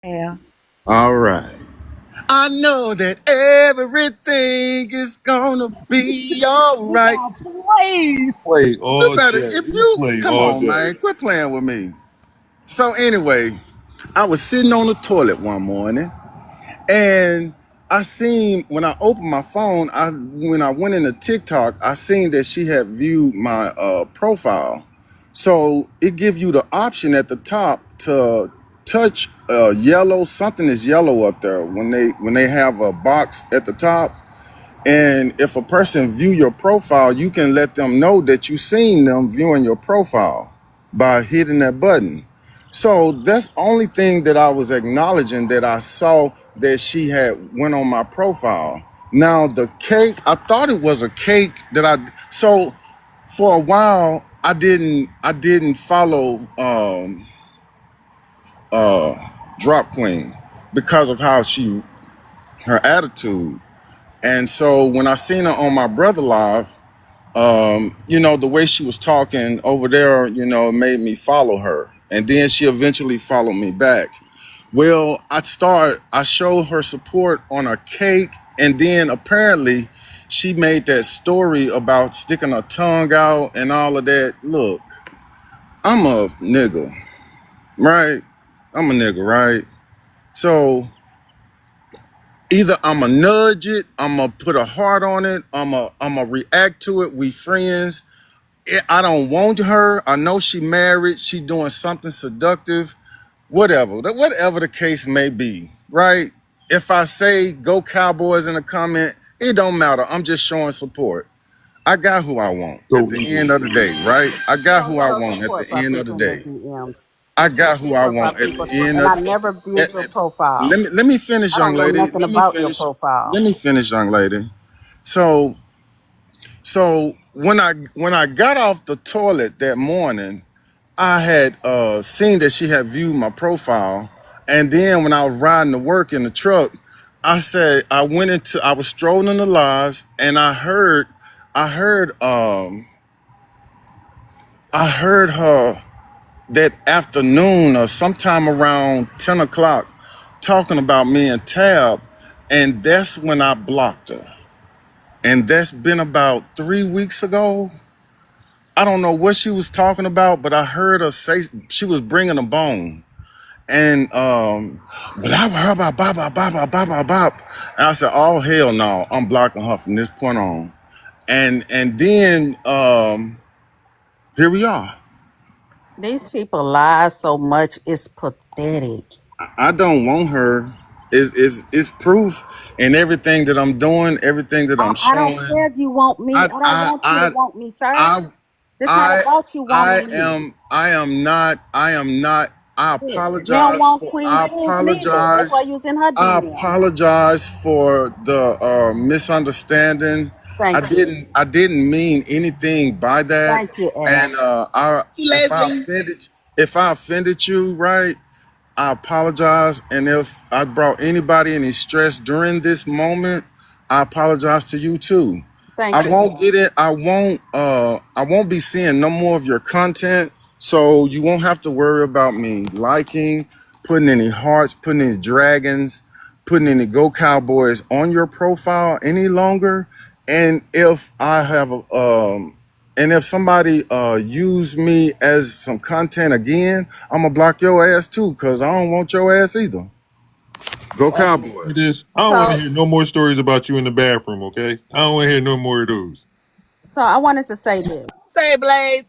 Yeah. All right. I know that everything is gonna be all right. Now, please. Play You all better, day. if You you, play come all on, day. man, quit playing with me. So, anyway, I was sitting on the toilet one morning and I seen when I opened my phone, when I went into TikTok, I seen that she had viewed my profile. So it gives you the option at the top to touch yellow. Something is yellow up there when they have a box at the top. And if a person view your profile, you can let them know that you seen them viewing your profile by hitting that button. So that's the only thing that I was acknowledging, that I saw that she had went on my profile. Now the cake, I thought it was a cake that so for a while I didn't follow uh Drop Queen because of how her attitude. And so when I seen her on my brother live, the way she was talking over there, it made me follow her. And then she eventually followed me back. Well, I showed her support on a cake, and then apparently she made that story about sticking her tongue out and all of that. Look, I'm a nigga, right? I'm a nigga, right? So either I'ma nudge it, I'ma put a heart on it, I'ma react to it. We friends. I don't want her. I know she married. She doing something seductive. Whatever the case may be, right? If I say go Cowboys in a comment, it don't matter. I'm just showing support. I got who I want at So the end easy. of the day, right? I I got don't who I show want at support the by end of the people in their day. DMs. I I show got who I support by want at people, the end and of. I never eh, viewed your eh, profile. let me finish, I young don't know lady. nothing Let me about your finish. profile. Let me finish, young lady. So when I got off the toilet that morning, I had seen that she had viewed my profile, and then when I was riding to work in the truck, I was strolling the lives, and I heard her that afternoon or sometime around 10 o'clock talking about me and Tab, and that's when I blocked her, and that's been about 3 weeks ago. I don't know what she was talking about, but I heard her say she was bringing a bone. And blah blah blah blah blah blah blah blah blah blah. And I said, "Oh hell no, I'm blocking her from this point on." And then here we are. These people lie so much, it's pathetic. I don't want her. Is proof in everything that I'm doing, everything that I'm I don't showing. care if you want me. I I don't I want you to I want me, sir. I This not I about you I wanting me. am I am not I am not. I Yeah. You don't apologize want for. Queen I Tools neither. That's apologize. why you was in her I DM. apologize for the misunderstanding. I Thank you. didn't I didn't mean anything by that. Thank you, Ash. And I if I Leslie. offended you, right? I apologize. And if I brought anybody any stress during this moment, I apologize to you too. I Thank you, won't Ash. get it. I won't be seeing no more of your content. So you won't have to worry about me liking, putting any hearts, putting any dragons, putting any Go Cowboys on your profile any longer. And if I have a and if somebody use me as some content again, I'm gonna block your ass too, cause I don't want your ass either. Go It Cowboys. is. I don't want to So, hear no more stories about you in the bathroom. Okay. I don't want to hear no more of those. I wanted to say this. Say Blaze.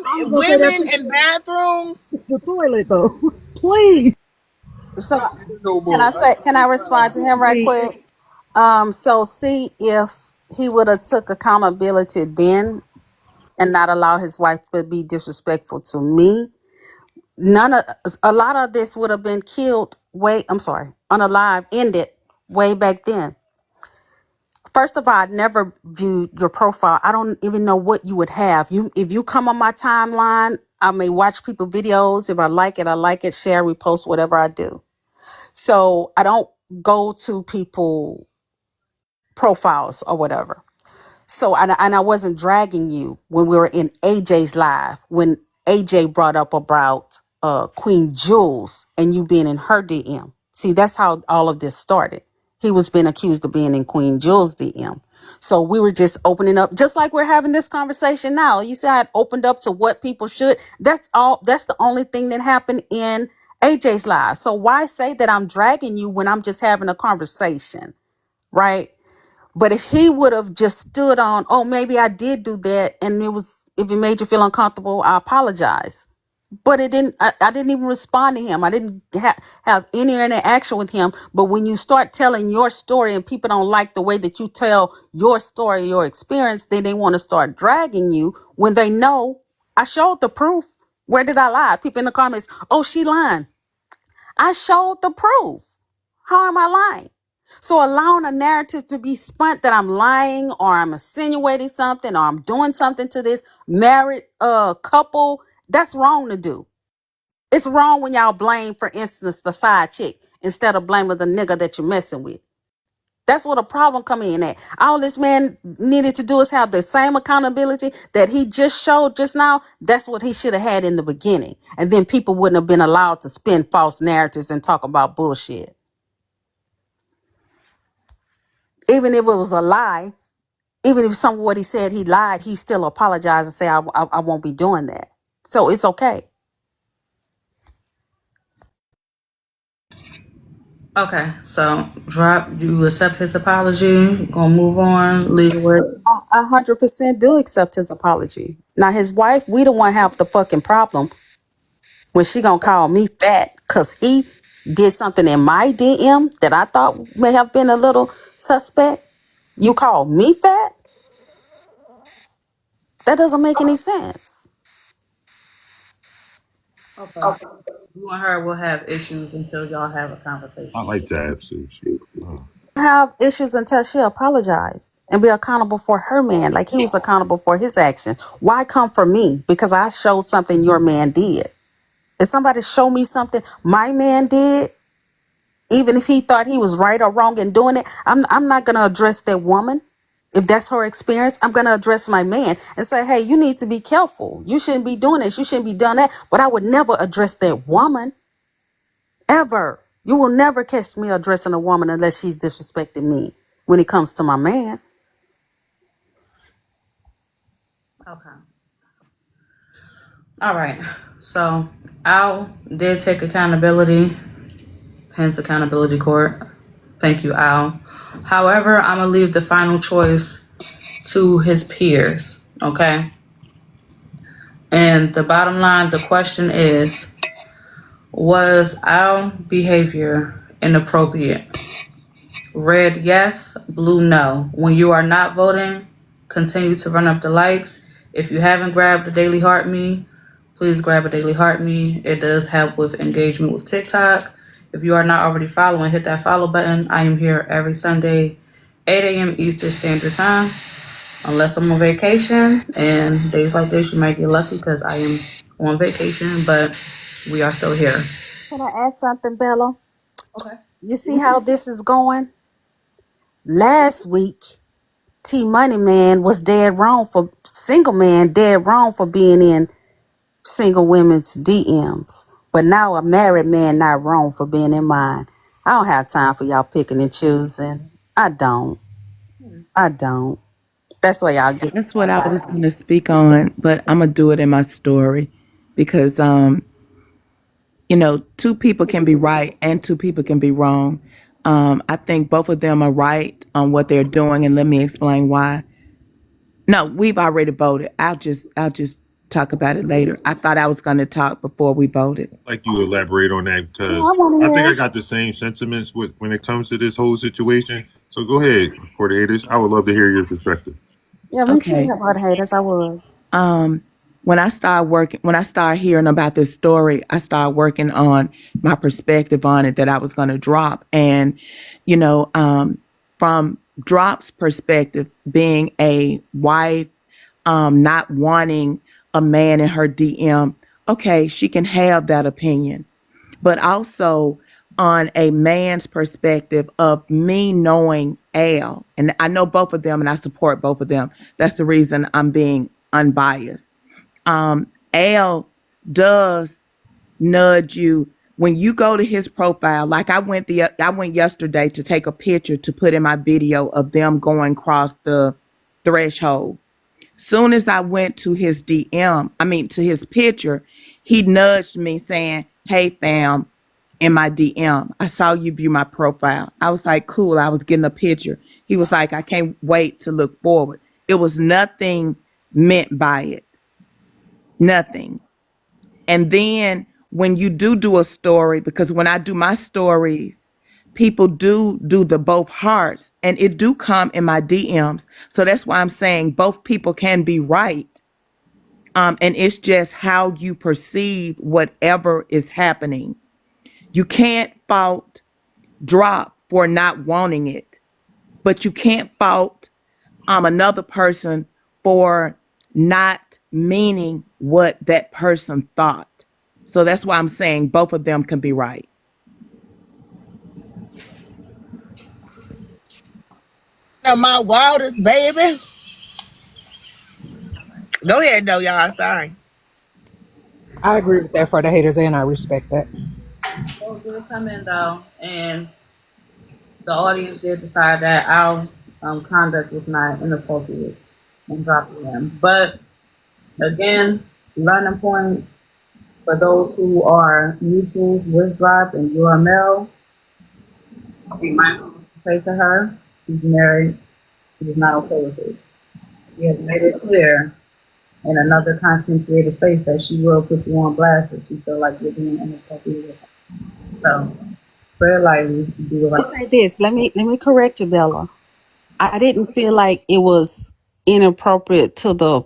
I was Him, gonna say that women too. in bathrooms. The toilet though. Please. So No more. can I respond to him right quick? So see if he would have took accountability then and not allow his wife to be disrespectful to me. None of A lot of this would have been killed unalive, ended way back then. First of all, I never viewed your profile. I don't even know what you would have. If you come on my timeline, I may watch people videos. If I like it, I like it, share, repost, whatever I do. So I don't go to people profiles or whatever. So and I wasn't dragging you when we were in AJ's live when AJ brought up about Queen Jules and you being in her DM. See, that's how all of this started. He was being accused of being in Queen Jules' DM. So we were just opening up, just like we're having this conversation now. You see, I had opened up to what people should. That's all. That's the only thing that happened in AJ's live. So why say that I'm dragging you when I'm just having a conversation, right? But if he would have just stood on, oh, maybe I did do that, and if it made you feel uncomfortable, I apologize. But it didn't. I didn't even respond to him. I didn't have any interaction with him. But when you start telling your story and people don't like the way that you tell your story, your experience, then they want to start dragging you when they know I showed the proof. Where did I lie? People in the comments, oh, she lying. I showed the proof. How am I lying? So allowing a narrative to be spun that I'm lying or I'm insinuating something or I'm doing something to this married couple, that's wrong to do. It's wrong when y'all blame, for instance, the side chick instead of blaming the nigga that you're messing with. That's what a problem come in at. All this man needed to do is have the same accountability that he just showed just now. That's what he should have had in the beginning. And then people wouldn't have been allowed to spin false narratives and talk about bullshit. Even if it was a lie, even if some of what he said he lied, he still apologized and say, I won't be doing that. So it's okay. Okay, so drop. You accept his apology. Gonna move on. Leave it where. I 100% do accept his apology. Now his wife, we the one have the fucking problem when she gonna call me fat because he did something in my DM that I thought may have been a little suspect. You call me fat? That doesn't make any sense. Okay. You and her will have issues until y'all have a I conversation. like to have sushi. Have issues until she apologized and be accountable for her man, like he was accountable for his action. Why come for me? Because I showed something your man did. If somebody show me something my man did, even if he thought he was right or wrong in doing it, I'm not gonna address that woman. If that's her experience, I'm gonna address my man and say, hey, you need to be careful. You shouldn't be doing this. You shouldn't be doing that. But I would never address that woman ever. You will never catch me addressing a woman unless she's disrespecting me when it comes to my man. Okay. All right. So Al did take accountability, hence accountability court. Thank you, Al. However, I'm gonna leave the final choice to his peers. Okay. And the bottom line, the question is, was our behavior inappropriate? Red, yes. Blue, no. When you are not voting, continue to run up the likes. If you haven't grabbed the Daily Heart Me, please grab a Daily Heart Me. It does help with engagement with TikTok. If you are not already following, hit that follow button. I am here every Sunday, 8 a.m. Eastern Standard Time. Unless I'm on vacation, and days like this, you might get lucky because I am on vacation, but we are still here. Can I add something, Bella? Okay. You see how this is going? Last week, T Money Man was dead wrong for single man, dead wrong for being in single women's DMs. But now a married man not wrong for being in mine. I don't have time for y'all picking and choosing. I don't. I don't. That's why y'all get. That's what I was going to speak on, but I'm gonna do it in my story because two people can be right and two people can be wrong. I think both of them are right on what they're doing, and let me explain why. No, we've already voted. I'll just talk about it later. I thought I was going to talk before we voted. I'd like you to elaborate on that Yeah, because I want to I think I hear. got the same sentiments when it comes to this whole situation. So go ahead, for the haters. I would love to hear your perspective. Yeah, me too. Okay. About haters, I would. Um, when I started hearing about this story, I started working on my perspective on it that I was going to drop. And, you know, um, from Drop's perspective, being a wife, not wanting a man in her DM, okay, she can have that opinion. But also on a man's perspective of me knowing Al, and I know both of them and I support both of them. That's the reason I'm being unbiased. Al does nudge you when you go to his profile. Like I went yesterday to take a picture to put in my video of them going across the threshold. Soon as I went to his to his picture, he nudged me saying, "Hey fam," in my DM. "I saw you view my profile." I was like, "Cool." I was getting a picture. He was like, "I can't wait to look forward." It was nothing meant by it. Nothing. And then when you do a story, because when I do my stories, people do the both hearts, and it do come in my DMs. So that's why I'm saying both people can be right. And it's just how you perceive whatever is happening. You can't fault Drop for not wanting it, but you can't fault another person for not meaning what that person thought. So that's why I'm saying both of them can be right. Now, my wildest baby. Go ahead, though, y'all. Sorry. I agree with that for the haters, and I respect that. Those did come in though, and the audience did decide that our conduct was not inappropriate in dropping them. But again, learning points for those who are mutuals with Drop and you're a male, be mindful of what you say to her. She's married. She is not okay with it. She has made it clear in another content creator space that she will put you on blast if she feel like you're being inappropriate with her. So tread lightly, do the right Say this. Let me correct you, Bella. I didn't feel like it was inappropriate to the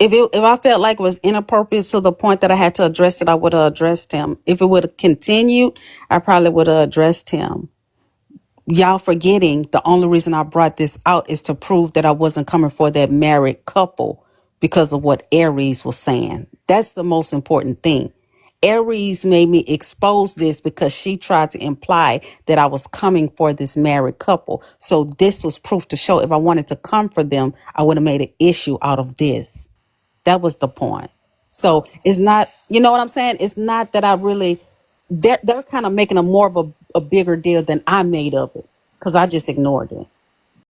if I felt like it was inappropriate to the point that I had to address it, I would have addressed him. If it would have continued, I probably would have addressed him. Y'all forgetting the only reason I brought this out is to prove that I wasn't coming for that married couple because of what Aries was saying. That's the most important thing. Aries made me expose this because she tried to imply that I was coming for this married couple. So this was proof to show if I wanted to come for them, I would have made an issue out of this. That was the point. So it's not, you know what I'm saying? It's not that I really, they're kind of making a more of a bigger deal than I made of it because I just ignored it.